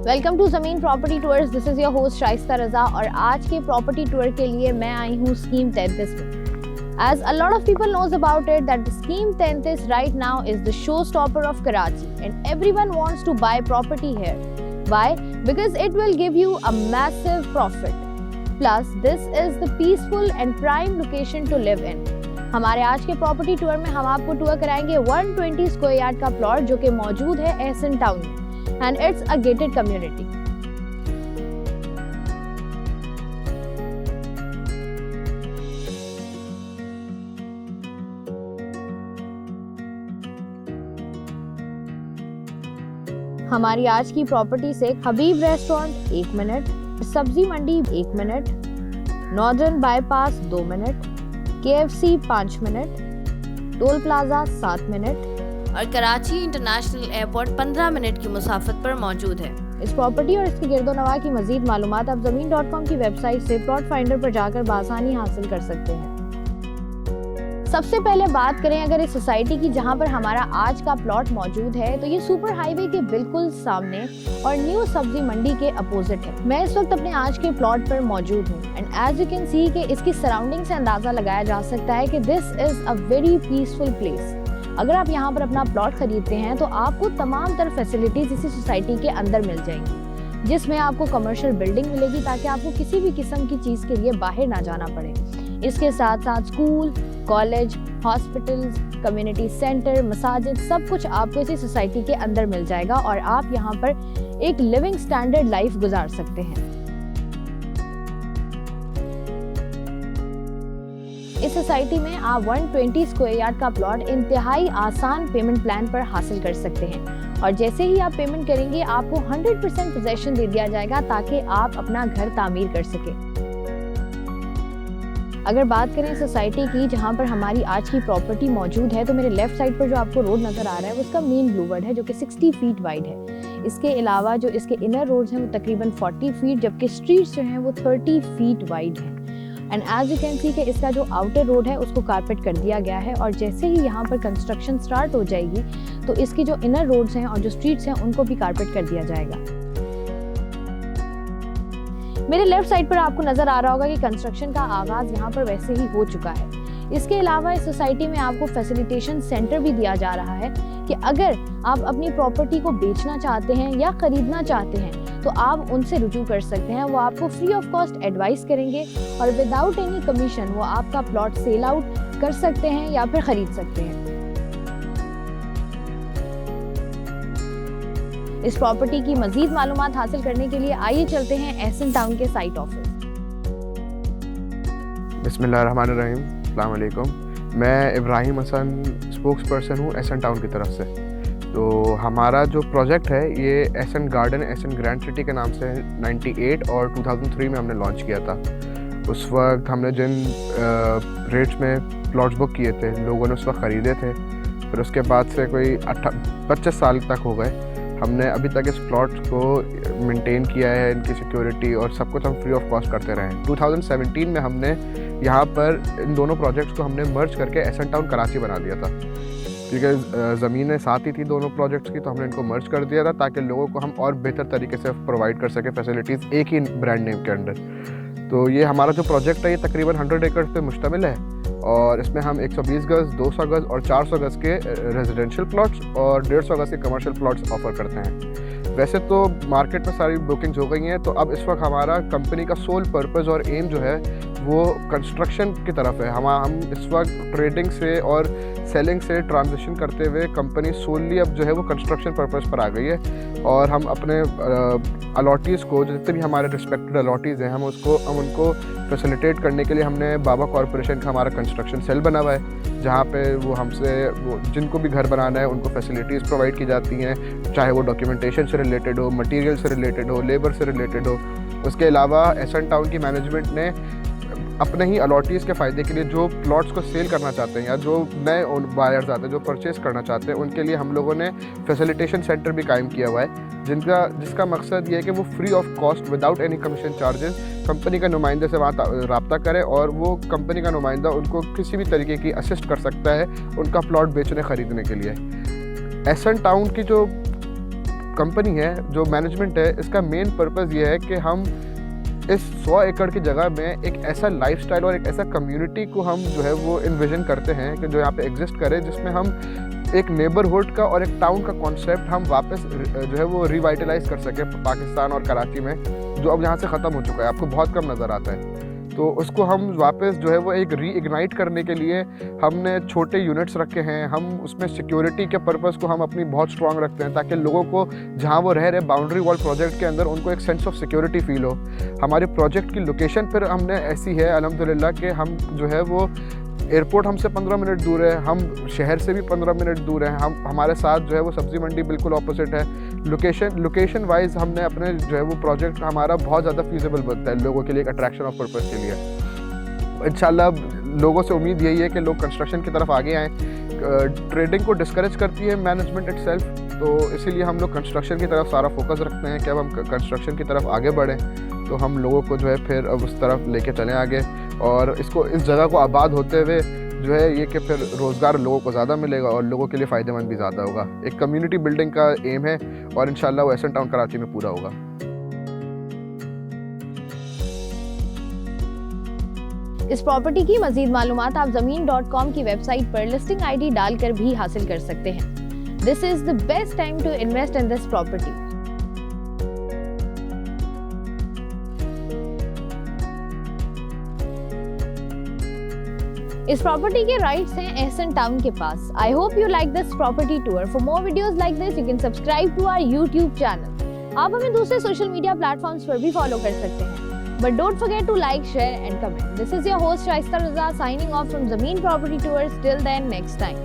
Welcome to Zameen property tours. This is your host Shaista Raza और आज के प्रॉपर्टी टूर के लिए मैं आई हूँ स्कीम 33 में। As a lot of people knows about it that the scheme 33 right now is the showstopper of Karachi and everyone wants to buy property here. Why? Because it will give you a massive profit. Plus this is the peaceful and prime location to live in. हमारे आज के property tour में हम आपको tour कराएंगे 120 square yard का plot जो कि मौजूद है एहसन टाउन में and it's a gated community. हमारी आज की प्रॉपर्टी से हबीब रेस्टोरेंट 1 मिनट, सब्जी मंडी 1 minute, northern bypass 2 minute, KFC 5 minute, toll plaza 7 minute और कराची इंटरनेशनल एयरपोर्ट 15 मिनट की मुसाफत पर मौजूद है। इस प्रॉपर्टी और इसके गिरदोनवा की मजीद मालूमात आप ज़मीन.com की वेबसाइट से प्लॉट फाइंडर पर जाकर बासानी हासिल कर सकते हैं। सबसे पहले बात करें अगर इस सोसाइटी की जहां पर हमारा आज का प्लॉट मौजूद है तो ये सुपर हाईवे के बिल्कुल सामने और न्यू सब्जी मंडी के अपोजिट है। मैं इस वक्त अपने आज के प्लॉट पर मौजूद हूँ and as you can see कि इसकी सराउंडिंग से अंदाजा लगाया जा सकता है कि this is a very peaceful place. अगर आप यहाँ पर अपना प्लॉट खरीदते हैं तो आपको तमाम तरह फैसिलिटीज इसी सोसाइटी के अंदर मिल जाएंगी, जिसमें आपको कमर्शियल बिल्डिंग मिलेगी ताकि आपको किसी भी किस्म की चीज़ के लिए बाहर ना जाना पड़े। इसके साथ साथ school, college, hospitals, community centre, मसाजिद सब कुछ आपको इसी सोसाइटी के अंदर मिल जाएगा और आप यहाँ पर एक लिविंग स्टैंडर्ड लाइफ गुजार सकते हैं। इस सोसाइटी में आप 120 स्क्वायर यार्ड का प्लॉट इंतहाई आसान पेमेंट प्लान पर हासिल कर सकते हैं और जैसे ही आप पेमेंट करेंगे आपको 100% पोजेशन दे दिया जाएगा ताकि आप अपना घर तामीर कर सके। अगर बात करें सोसाइटी की जहां पर हमारी आज की प्रॉपर्टी मौजूद है तो मेरे लेफ्ट साइड पर जो आपको रोड नजर आ रहा है उसका मेन ब्लू वर्ड है जो कि 60 फीट वाइड है। इसके अलावा जो इसके इनर रोड्स हैं वो तकरीबन 40 फीट जबकि स्ट्रीट्स जो हैं वो 30 फीट वाइड हैं। And as you can see कि इसका जो आउटर रोड है उसको कारपेट कर दिया गया है और जैसे ही यहाँ पर कंस्ट्रक्शन स्टार्ट हो जाएगी तो इसकी जो इनर रोड्स हैं और जो स्ट्रीट्स हैं उनको भी कारपेट कर दिया जाएगा। मेरे लेफ्ट साइड पर आपको नजर आ रहा होगा कि कंस्ट्रक्शन का आगाज यहाँ पर वैसे ही हो चुका है। इसके अलावा इस सोसाइटी में आपको फैसिलिटेशन सेंटर भी दिया जा रहा है कि अगर आप अपनी प्रॉपर्टी को बेचना चाहते हैं या खरीदना चाहते हैं तो आप उनसे रुजू कर सकते हैं। वो आपको फ्री ऑफ कॉस्ट एडवाइस करेंगे और विदाउट एनी कमीशन वो आपका प्लॉट सेल आउट कर सकते हैं या फिर खरीद सकते हैं। इस प्रॉपर्टी की मजीद मालूमात हासिल करने के लिए आइए चलते हैं एहसन टाउन के साइट ऑफिस। बिस्मिल्लाहिर्रहमानिर्रहीम, अस्सलाम वालेकुम। मैं इब्राहिम हसन स्पोक्स पर्सन हूँ एहसन टाउन की तरफ से। तो हमारा जो प्रोजेक्ट है ये Ehsan Garden Ehsan Grand City के नाम से 98 और 2003 में हमने लॉन्च किया था। उस वक्त हमने जिन रेट्स में प्लॉट्स बुक किए थे लोगों ने उस वक्त ख़रीदे थे। फिर उसके बाद से कोई 25 साल तक हो गए हमने अभी तक इस प्लॉट को मेंटेन किया है, इनकी सिक्योरिटी और सब कुछ हम फ्री ऑफ कॉस्ट करते रहे हैं। 2017 में हमने यहाँ पर इन दोनों प्रोजेक्ट्स को हमने मर्ज करके एहसन टाउन कराची बना दिया था क्योंकि ज़मीनें साथ ही थी दोनों प्रोजेक्ट्स की, तो हमने इनको मर्ज कर दिया था ताकि लोगों को हम और बेहतर तरीके से प्रोवाइड कर सकें फैसिलिटीज़ एक ही ब्रांड नेम के अंडर। तो ये हमारा जो प्रोजेक्ट है ये तकरीबन 100 एकड़ पे मुश्तमिल है और इसमें हम 120 गज़, 200 गज़ और 400 गज़ के रेजिडेंशियल प्लॉट्स और 150 गज़ के कमर्शियल प्लॉट्स ऑफ़र करते हैं। वैसे तो मार्केट में सारी बुकिंग्स हो गई हैं, तो अब इस वक्त हमारा कंपनी का सोल पर्पस और एम जो है वो कंस्ट्रक्शन की तरफ है। हम इस वक्त ट्रेडिंग से और सेलिंग से ट्रांजिशन करते हुए कंपनी सोलली अब जो है वो कंस्ट्रक्शन पर्पस पर आ गई है और हम अपने अलॉटीज़ को जितने भी हमारे रिस्पेक्टेड अलॉटीज़ हैं हम उनको फैसिलिटेट करने के लिए हमने बाबा कॉरपोरेशन का हमारा कंस्ट्रक्शन सेल बना हुआ है जहाँ पे वो हमसे जिनको भी घर बनाना है उनको फैसिलिटीज़ प्रोवाइड की जाती हैं, चाहे वो डॉक्यूमेंटेशन से रिलेटेड हो, मटीरियल से रिलेटेड हो, लेबर से रिलेटेड हो। उसके अलावा एहसन टाउन की मैनेजमेंट ने अपने ही अलॉटीज़ के फ़ायदे के लिए जो प्लॉट्स को सेल करना चाहते हैं या जो नए बायर्स आते हैं जो परचेज़ करना चाहते हैं उनके लिए हम लोगों ने फैसिलिटेशन सेंटर भी कायम किया हुआ है जिसका मकसद ये है कि वो free of cost without any commission charges company का नुमाइंदे से वहाँ रब्ता करें और वो कंपनी का नुमाइंदा उनको किसी भी तरीके की असिस्ट कर सकता है उनका प्लॉट बेचने ख़रीदने के लिए। एहसन टाउन की जो कंपनी है, जो मैनेजमेंट है, इसका मेन पर्पस ये है कि हम इस 100 एकड़ की जगह में एक ऐसा लाइफस्टाइल और एक ऐसा कम्युनिटी को हम जो है वो इन्विजन करते हैं कि जो यहाँ पे एग्जिस्ट करे, जिसमें हम एक नेबरहुड का और एक टाउन का कॉन्सेप्ट हम वापस जो है वो रिवाइटलाइज कर सके पाकिस्तान और कराची में, जो अब यहाँ से ख़त्म हो चुका है, आपको बहुत कम नज़र आता है। तो उसको हम वापस जो है वो एक रीइग्नाइट करने के लिए हमने छोटे यूनिट्स रखे हैं। हम उसमें सिक्योरिटी के पर्पस को हम अपनी बहुत स्ट्रांग रखते हैं, ताकि लोगों को जहाँ वो रह रहे बाउंड्री वॉल प्रोजेक्ट के अंदर उनको एक सेंस ऑफ सिक्योरिटी फील हो। हमारे प्रोजेक्ट की लोकेशन फिर हमने ऐसी है अल्हम्दुलिल्लाह कि हम जो है वो एयरपोर्ट हमसे 15 मिनट दूर है, हम शहर से भी 15 मिनट दूर है, हमारे साथ जो है वो सब्ज़ी मंडी बिल्कुल ऑपोजिट है। लोकेशन वाइज हमने अपने जो है वो प्रोजेक्ट हमारा बहुत ज़्यादा फीजिबल बनता है लोगों के लिए, एक अट्रैक्शन ऑफ पर्पस के लिए। इंशाल्लाह लोगों से उम्मीद यही है कि लोग कंस्ट्रक्शन की तरफ आगे आएँ। ट्रेडिंग को डिस्करेज करती है मैनेजमेंट इटसेल्फ, तो इसीलिए हम लोग कंस्ट्रक्शन की तरफ सारा फोकस रखते हैं कि अब हम कंस्ट्रक्शन की तरफ आगे बढ़ें, तो हम लोगों को जो है फिर अब उस तरफ लेके चलें आगे, और इसको इस जगह को आबाद होते हुए जो है ये कि फिर रोज़गार लोगों को ज़्यादा मिलेगा और लोगों के लिए फ़ायदेमंद भी ज़्यादा होगा। एक कम्युनिटी बिल्डिंग का एम है और इंशाल्लाह वो एसन टाउन कराची में पूरा होगा। इस प्रॉपर्टी की मजीद मालूमात आप ज़मीन.com की वेबसाइट पर लिस्टिंग ID डालकर भी हासिल कर सकते हैं। This is the best time to invest in this property. इस प्रॉपर्टी के राइट्स हैं एहसन टाउन के पास। I hope you like this property tour. For more videos like this you can subscribe to our YouTube channel. आप हमें दूसरे social media platforms पर भी फॉलो कर सकते हैं। But don't forget to like, share and comment. This is your host Shaista Raza signing off from Zameen Property Tours. Till then, next time.